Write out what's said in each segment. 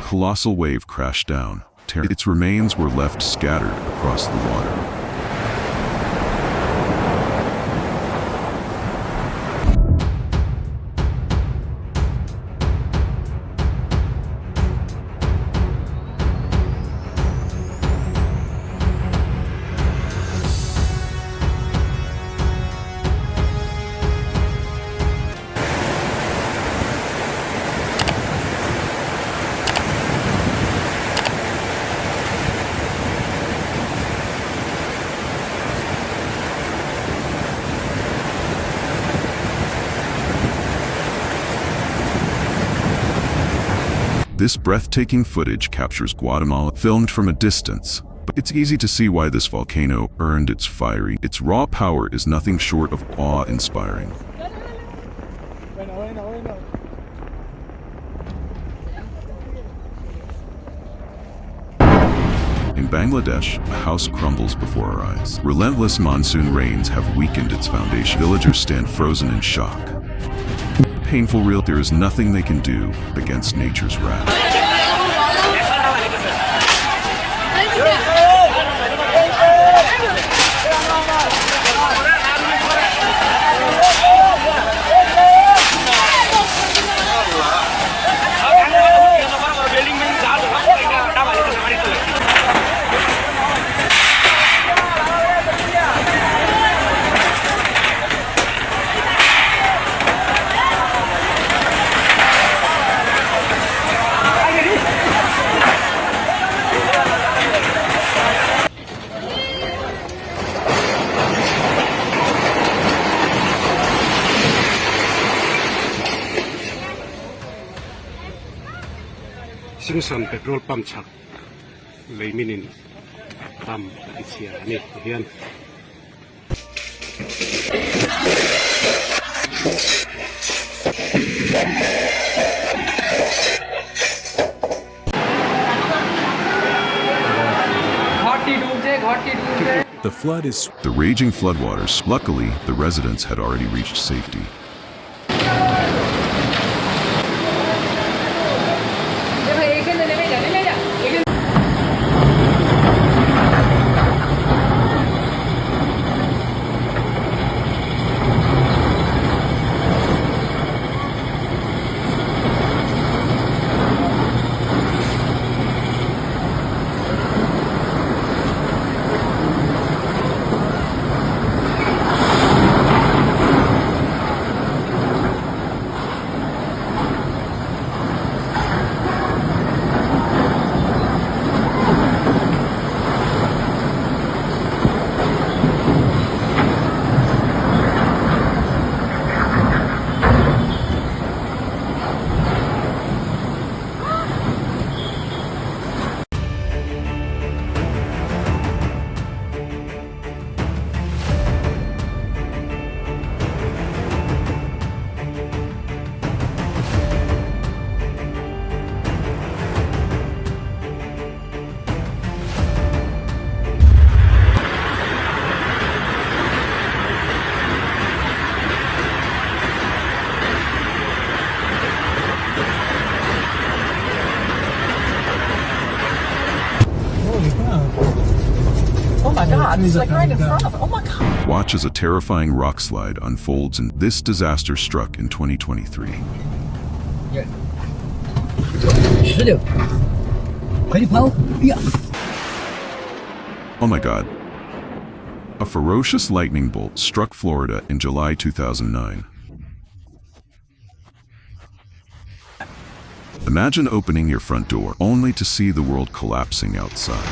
colossal wave crashed down. Its remains were left scattered across the water. This breathtaking footage captures Guatemala, filmed from a distance. But it's easy to see why this volcano earned its fiery. Its raw power is nothing short of awe-inspiring. In Bangladesh, a house crumbles before our eyes. Relentless monsoon rains have weakened its foundation. Villagers stand frozen in shock. Painful real, there is nothing they can do against nature's wrath. Singsan petrol pump chak leiminin tam isia ni hian The raging floodwaters. Luckily, the residents had already reached safety. It's like right in front of us. Oh my God. Watch as a terrifying rock slide unfolds, and this disaster struck in 2023. Oh my God. A ferocious lightning bolt struck Florida in July 2009. Imagine opening your front door only to see the world collapsing outside.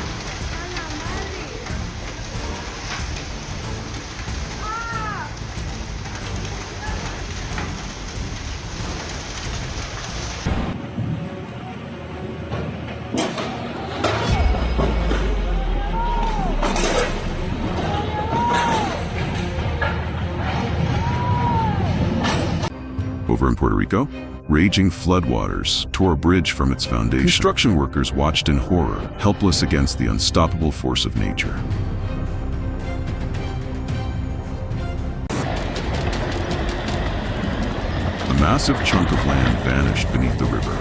Over in Puerto Rico, raging floodwaters tore a bridge from its foundation. Construction workers watched in horror, helpless against the unstoppable force of nature. A massive chunk of land vanished beneath the river.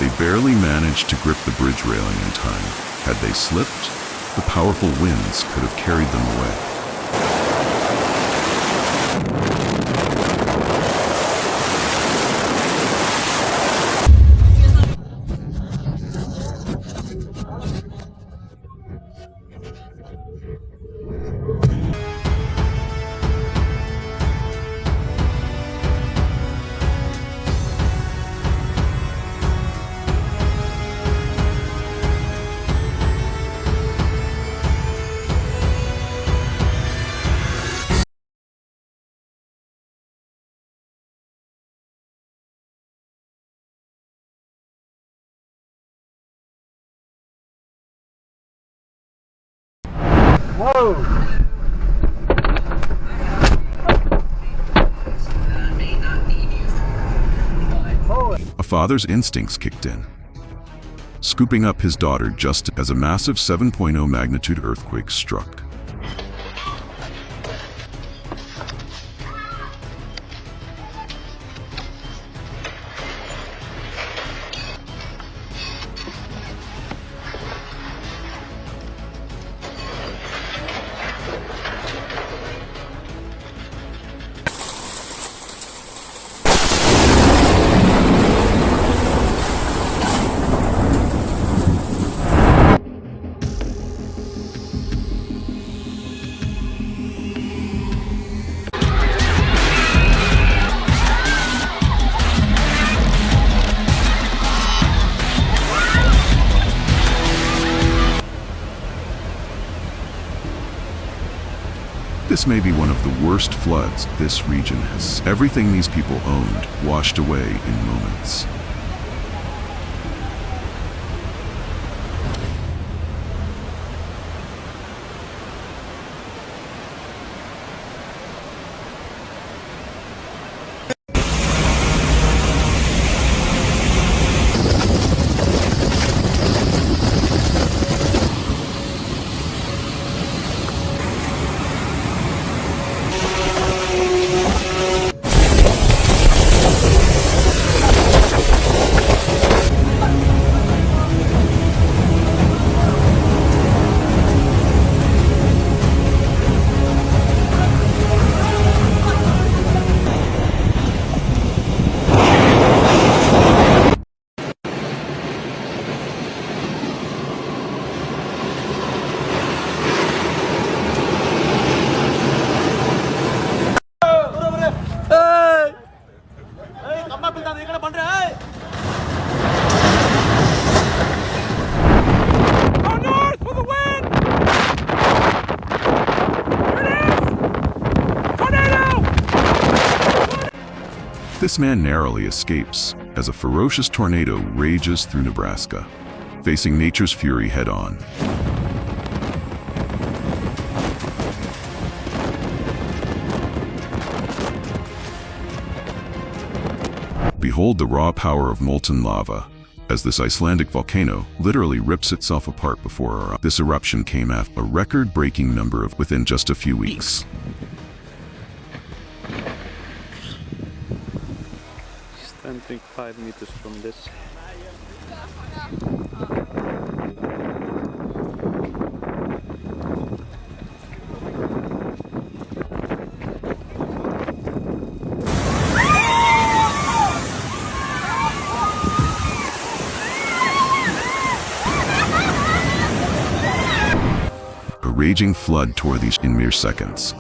They barely managed to grip the bridge railing in time. Had they slipped, the powerful winds could have carried them away. Whoa! A father's instincts kicked in, scooping up his daughter just as a massive 7.0 magnitude earthquake struck. This may be one of the worst floods this region has. Everything these people owned washed away in moments. This man narrowly escapes as a ferocious tornado rages through Nebraska, facing nature's fury head-on. Behold the raw power of molten lava, as this Icelandic volcano literally rips itself apart before our eyes. This eruption came after a record-breaking number of within just a few weeks. Standing 5 meters from this. A raging flood tore these in mere seconds.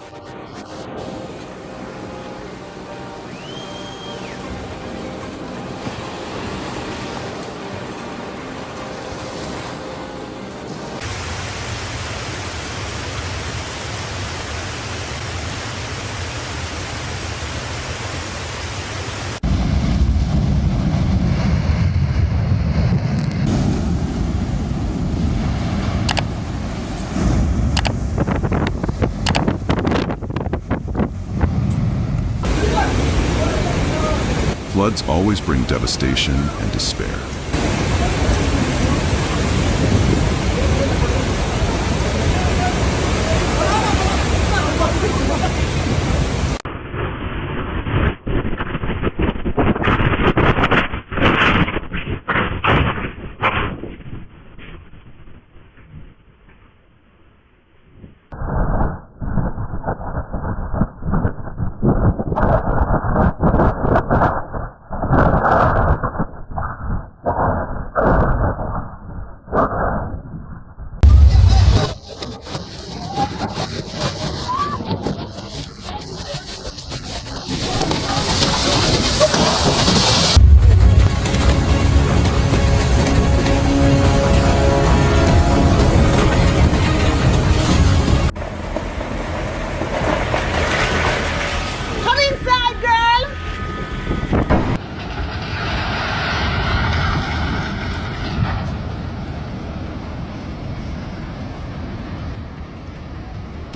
Floods always bring devastation and despair.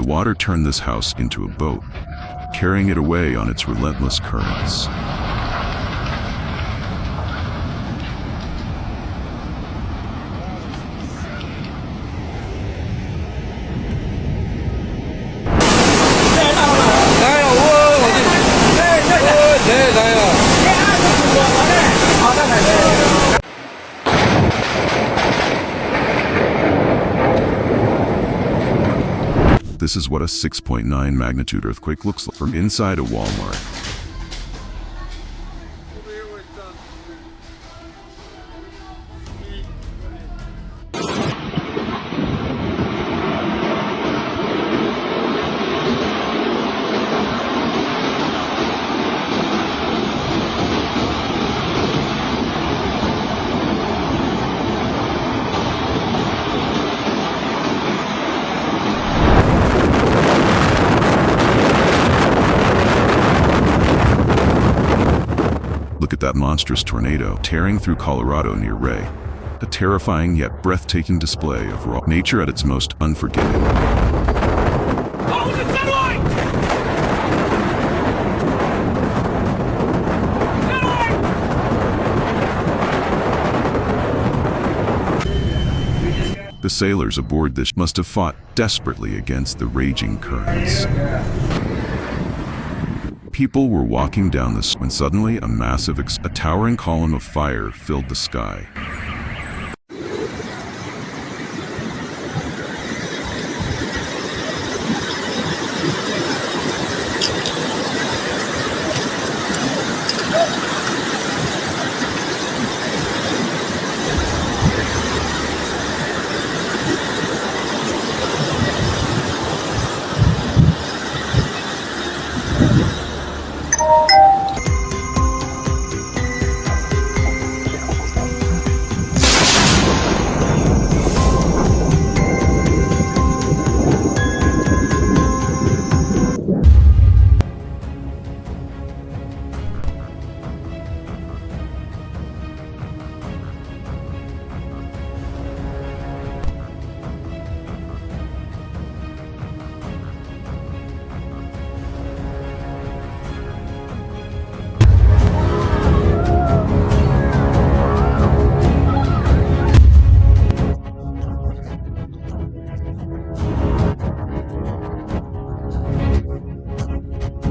water turned this house into a boat, carrying it away on its relentless currents. This is what a 6.9 magnitude earthquake looks like from inside a Walmart. Look at that monstrous tornado tearing through Colorado near Ray. A terrifying yet breathtaking display of raw nature at its most unforgiving. Oh, the satellite! Satellite! The sailors aboard this must have fought desperately against the raging currents. People were walking down this when suddenly a towering column of fire filled the sky.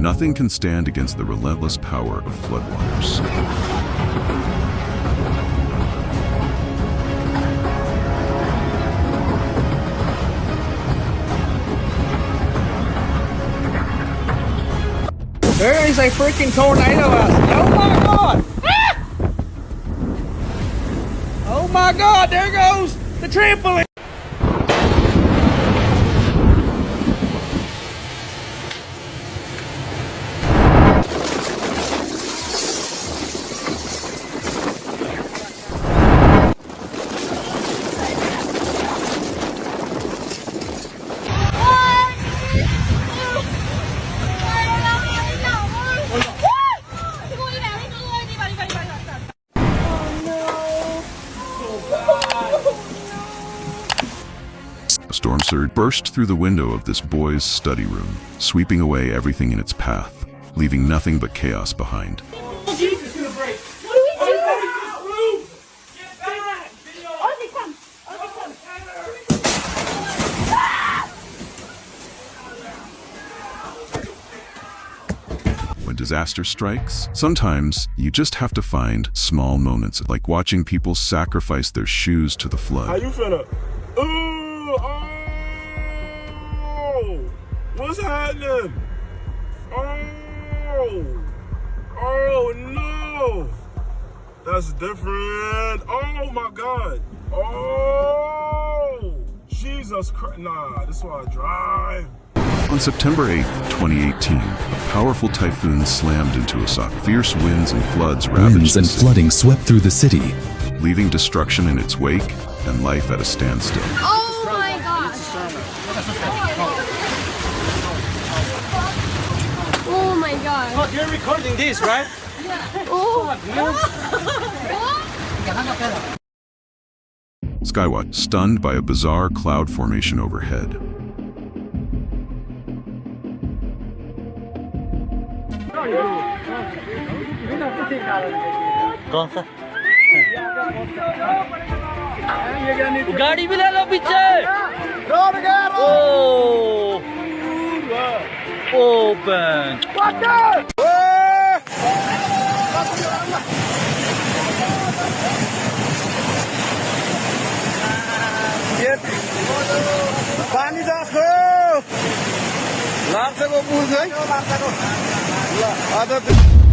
Nothing can stand against the relentless power of floodwaters. There is a freaking tornado out there. Oh my god! Ah! Oh my god, there goes the trampoline! A storm surge burst through the window of this boy's study room, sweeping away everything in its path, leaving nothing but chaos behind. Jesus, gonna break! What are we doing? Get back! Ozzy, come! Ozzy, come! When disaster strikes, sometimes you just have to find small moments, like watching people sacrifice their shoes to the How flood. you finna? Ooh, oh! What's happening? Oh no! That's different. Oh my God! Oh, Jesus Christ! Nah, this is why I drive. On September 8, 2018, a powerful typhoon slammed into Osaka. Fierce winds and floods ravaged Winds the and city, flooding swept through the city. leaving destruction in its wake and life at a standstill. Oh my gosh. Oh my god. Look, you're recording this, right? Oh. Skywatch, stunned by a bizarre cloud formation overhead. गाड़ी भी ले लो पीछे ओ open पानी जाको लार्सेको पुल चाहिँ ल